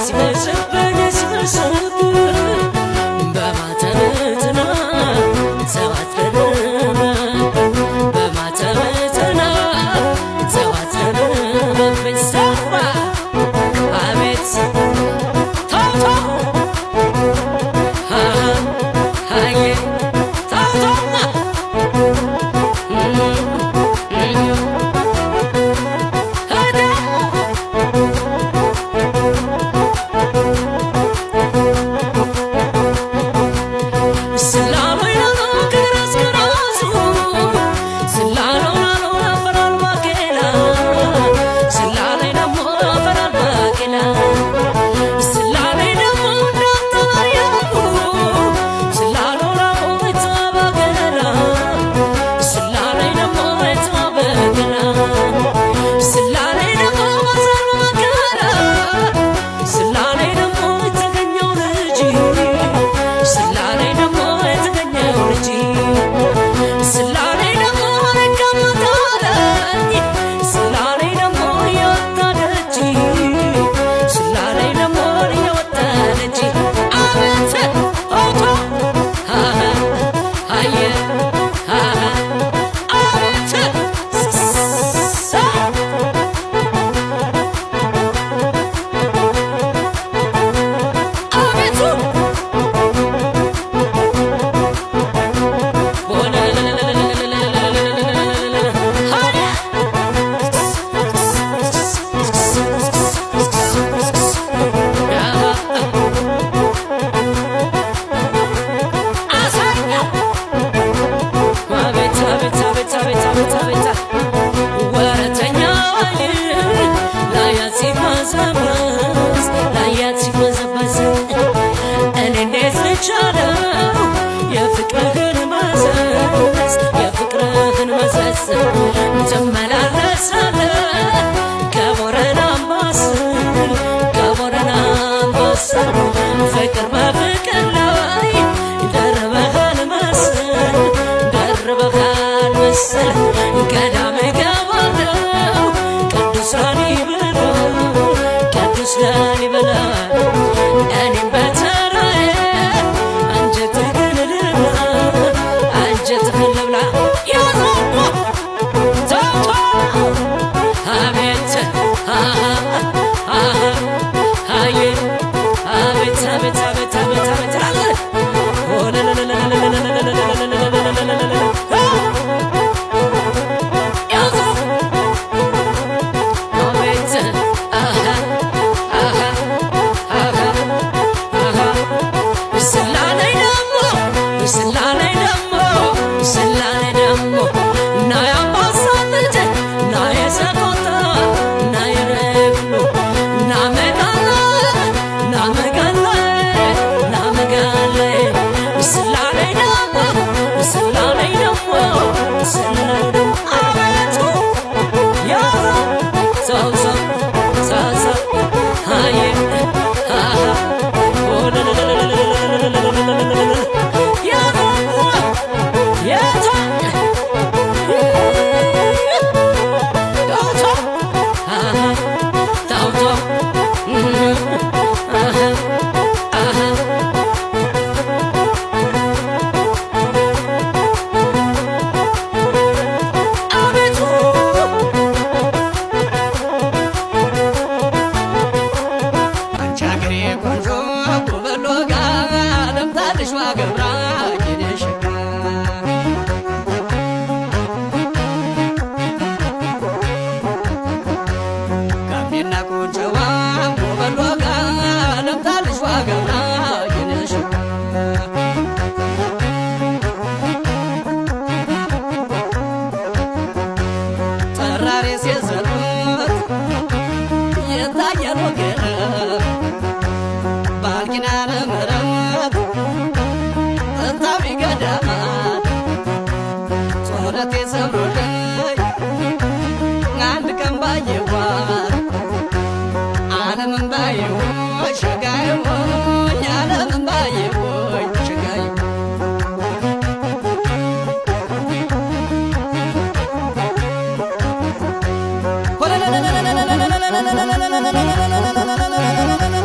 la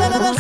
la la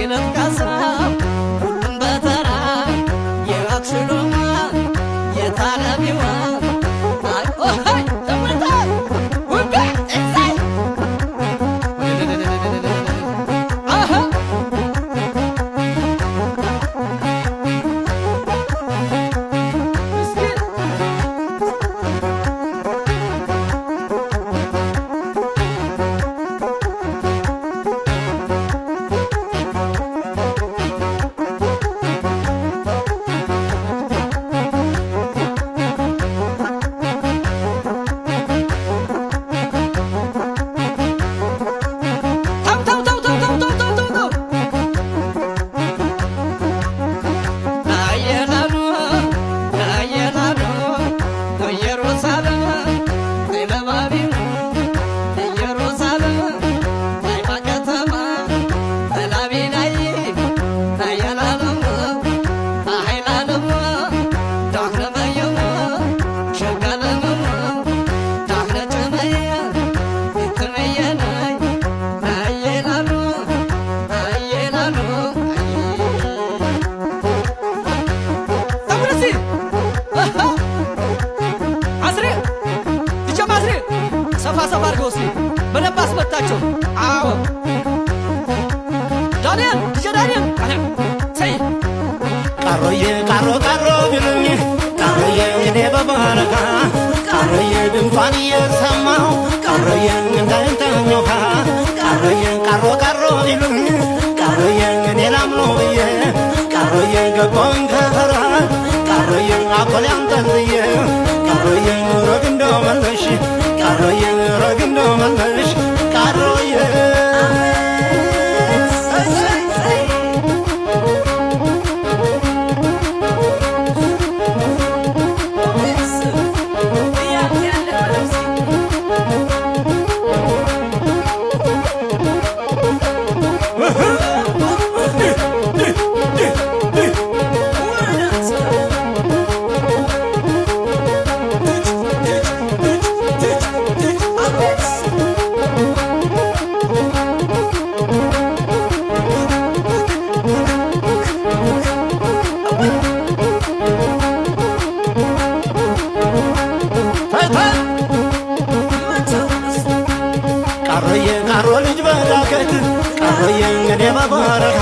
ሲለት ካሳብ ሁሉም በተራ የአክሱማ የታለቢዋ አይ ተመታ ወጋ እሳይ አሃ ሰፋ አድርገው እስኪ በደንብ አስመታቸው። አዎ ዳንኤል ልጄ ዳንኤል ሰይ ቃሮዬ ቃሮ ቃሮ ቢሉኝ ቃሮዬ እኔ በባረካ ቃሮዬ ድምጿን እየሰማሁ ቃሮዬ እንዳይንተኞካ ቃሮዬ ቃሮ ቃሮ ቢሉኝ ቃሮዬ እኔ ላምኖ ብዬ ቃሮዬ ገባሁኝ ከፈራ ቃሮዬ አኮል አንጠልጥዬ ቃሮዬ ረግ እንደው መለሽ ቃሮዬ ረግ እንደው መለሽ ቃሮዬ ቃሮዬ ቃሮ ልጅ በዳገት ቃሮዬ እንግዲህ በበረኻ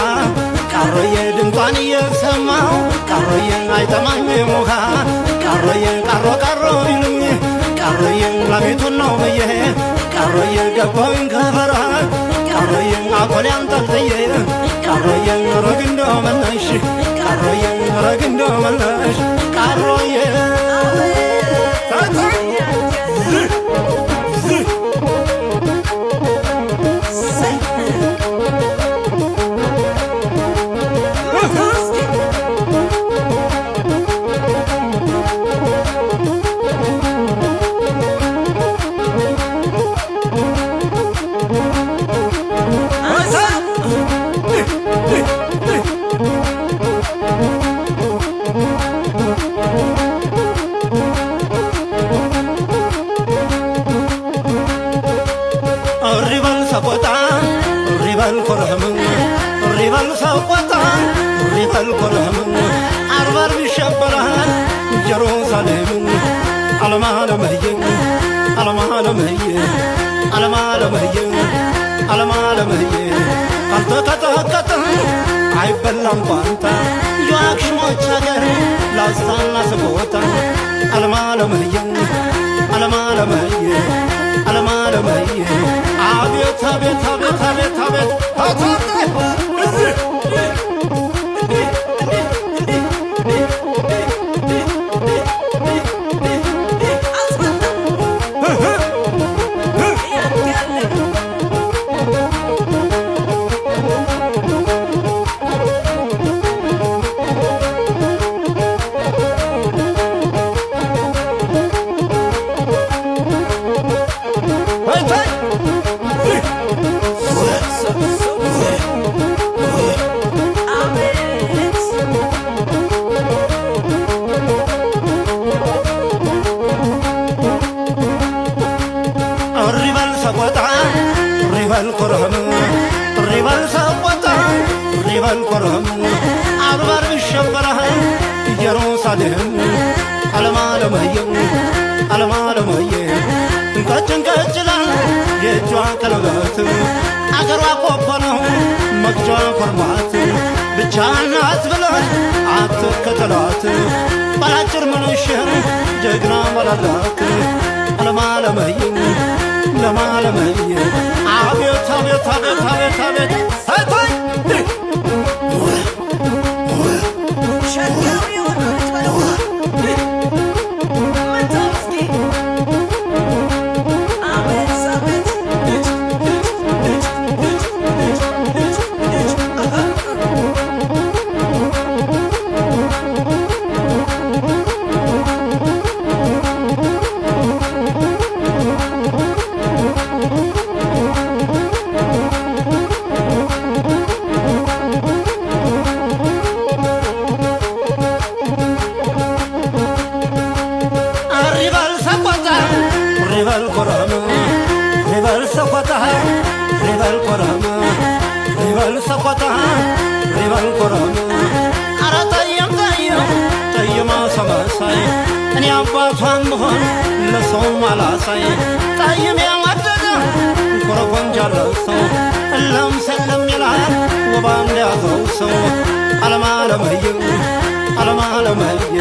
ቃሮዬ ድምጿን እየሰማሁ ቃሮዬ አይጠማኝ ሙኻ ቃሮዬ ቃሮ ቃሮ ይሉኝ ቃሮዬ ላቤቱን ነው ብዬ ቃሮዬ ገባሁኝ ከፈራ ቃሮዬ አኮሌ አንጠልጥዬ ቃሮዬ ረግ እንደው መለሽ ቃሮዬ ረግ እንደው መለሽ ቃሮዬ ሪበል ሰቆጣ ሪበል ኮረህም ሪበል ሰቆጣ ሪበል ኮረህም አርባር ይሸበራል ኢየሩሳሌም ዓለም ዓለምዬ ዓለም ዓለምዬ ዓለም ዓለምዬ ዓለም ዓለምዬ ካልተቀጠቀጠ አይበላም ቋንጣ የአክሽሞች አገር ላስታና ስቦታ ዓለም ዓለምዬ ዓለም ዓለምዬ ዓለም ዓለምዬ አቤት አቤት አቤት አቤት አቤት ሪበል ሰቆጣ ሪበል ኮረህም ሪበል ሰቆጣ ሪበል ኮረም አርባር ይሸበራል ኢየሩሳሌም አለማለመየም አለማለመየ ቀጭን ቀጭላል የእጇ ቀለበት አገሯ ቆቦ ነው መግጃ ኮርማት ብቻ ናት ብለህ አትከተላት ባላጭር ምንሽር ጀግና መላላት አለማለመየ ለማለመየ አቤት አቤት አቤት አቤት አቤት አይታይ ሪበል ኮረም ሪበል ሰቆጣ ሪበል ኮረም ሪበል ሰቆጣ ሪበል ኮረም አረ ጠየም ጠየም ጠየማ ሰመሳይ እኔ አባቷን ብሆን ለሰውም አላሳይ ጠይም ያወደደ ኮረኮንጃ ለሰው እለም ሰለም ይላል ወባ እንደያዘው ሰው አለማለመየ አለማለመየ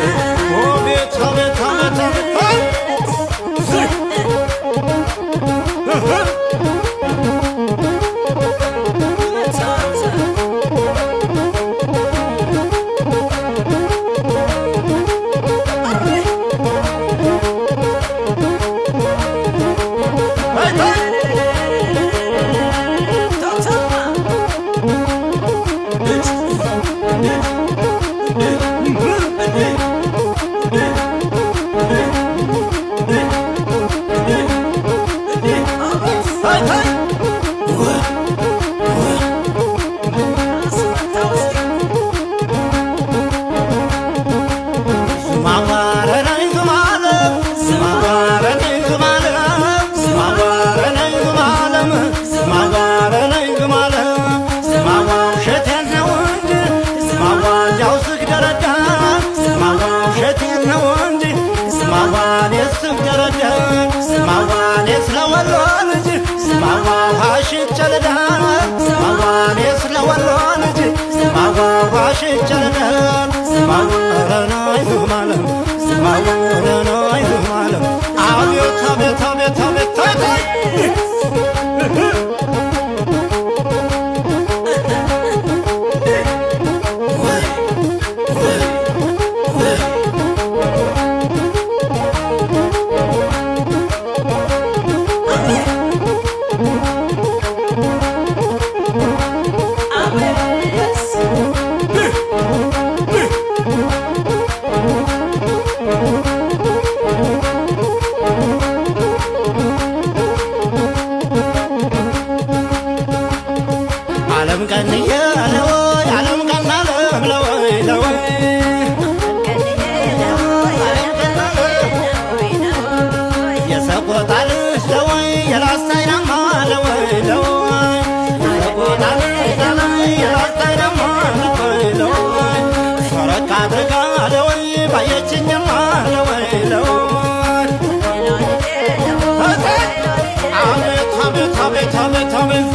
ቤት ቤት ቤት ዓለም ቀንየ ለወይ ዓለም ቀናለም ለወይ ለወይ የሰቆጣ ልጅ ለወይ የላስታይናማ ለወይ ለወይ የሰቆጣ ልጅ ለወይ የላስታይናማ ለወይ ለወይ ሸረቃ አድርጋ ለወይ ባየችኝማ ለወይ ለወይ አቤት አቤት አቤት አቤት አቤት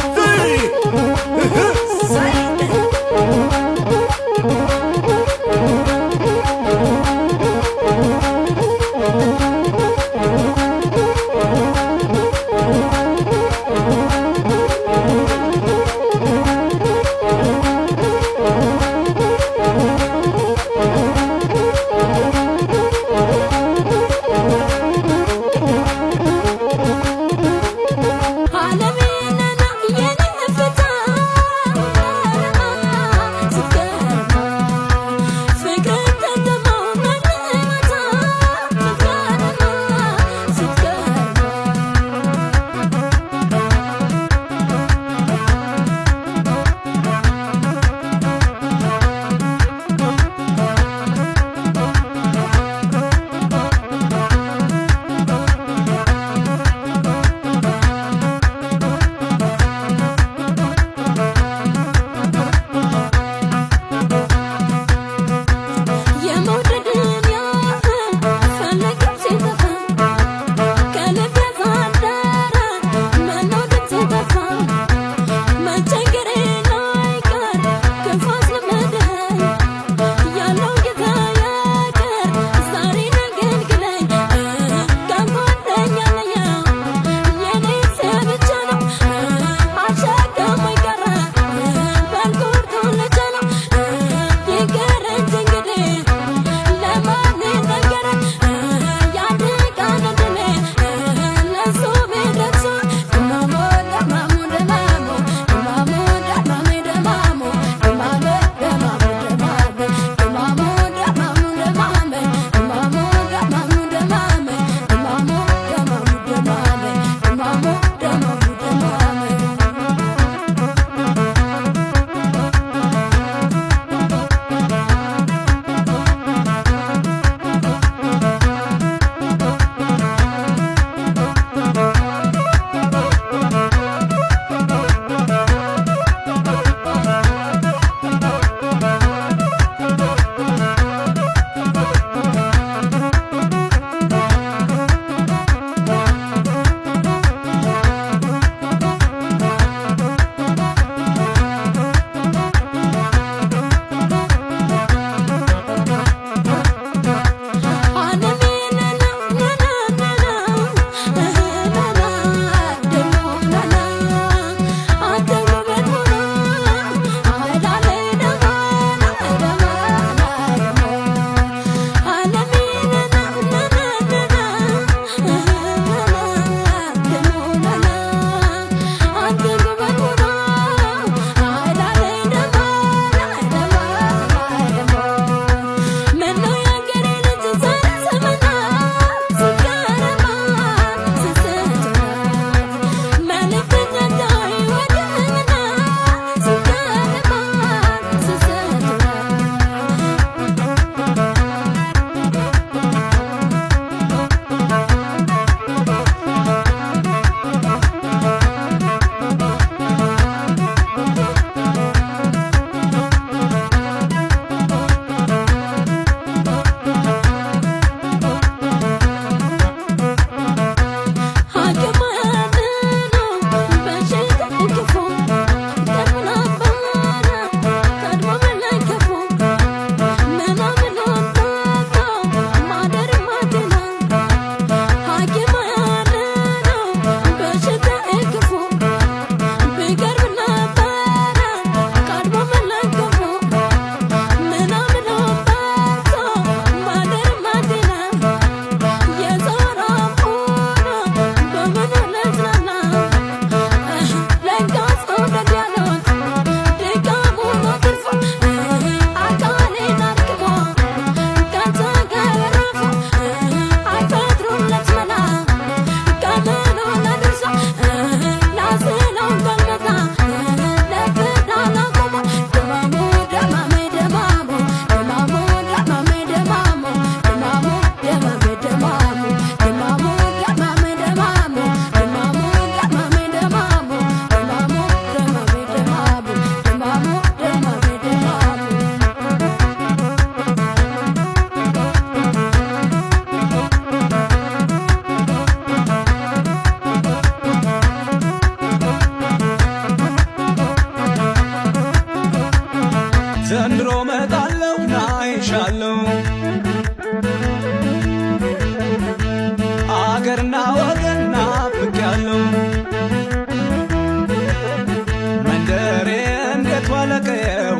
ለቀየው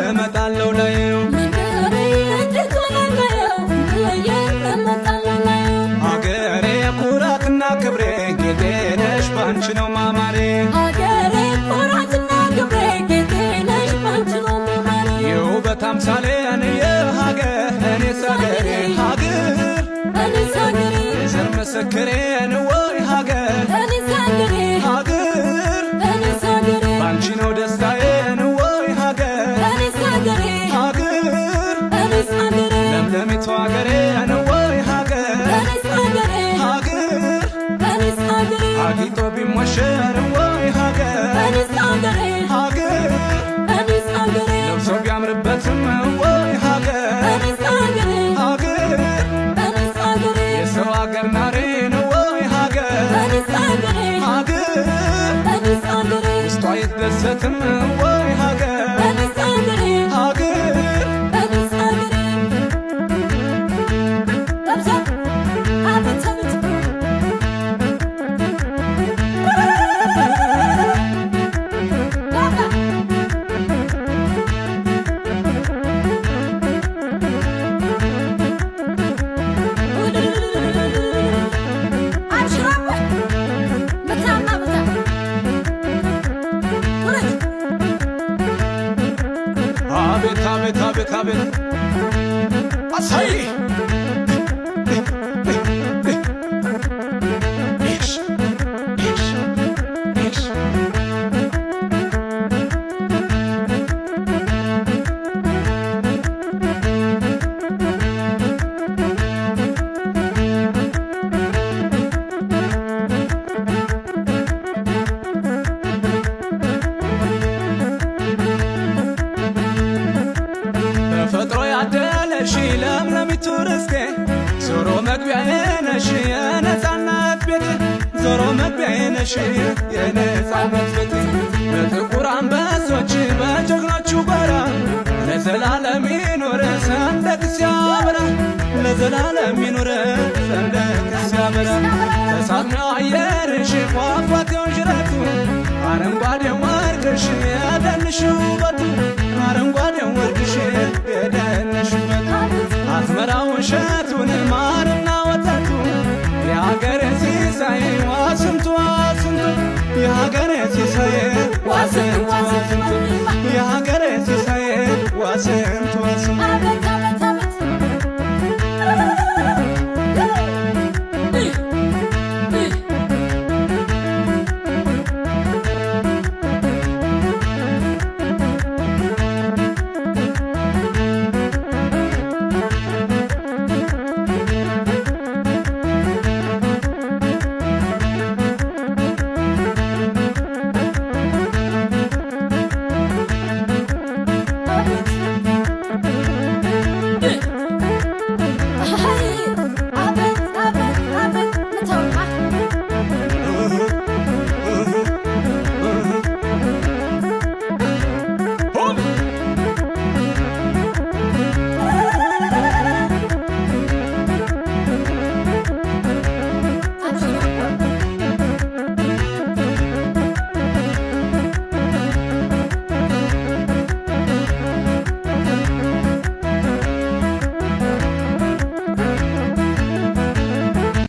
እመጣለሁ ላየው አገሬ ኩራትና ክብሬ ጌጤ ነሽ ባንቺ ነው ማማሬ የውበት አምሳሌ የሀገር እኔስ አገሬ ሀገር የዘር ምስክሬ ወይ ሀገር ሀገር ባንቺ ነው ደስታዬ ወይ ሀገር ሀገር ለምለሚቱ ሀገሬ ወይ ሀገር ሀገር አጊጦ ቢሞሸር ወይ ሀገር ሀገር ለብሶ ቢያምርበትም ወይ ሀገር ሀገር የሰው ሀገር ናሬ ነው ወይ ሀገር ሀገር ውስጧ ይደሰትም ወይ ሀገር ሀገር አቤት አቤት አቤት አቤት አሳይ ተፈጥሮ ያደለሽ ለምለሚቱ ርስቴ ዞሮ መግቢያዬ ነሽ የነፃነት ቤቴ ዞሮ መግቢያዬ ነሽ የነፃነት ቤቴ በጥቁር አንበሶች በጀግኖቹ ጎራ ለዘላለም ይኑር ሰንደቅ ሲያበራ ለዘላለም ይኑር ሰንደቅ ሲያበራ ተሳብነው አየርሽ ፏፏቴው ዥረቱ አረንጓዴው ወርቅሽ የደንሽ ውበቱ አረንጓዴው ወርቅሽ የደንሽ ውበቱ አዝመራው እሸቱን ማርና ወተቱ የሀገሬ ሲሳይ ዋስንቱ ዋስንቱ የሀገሬ ሲሳይ ዋስንቱ ዋስንቱ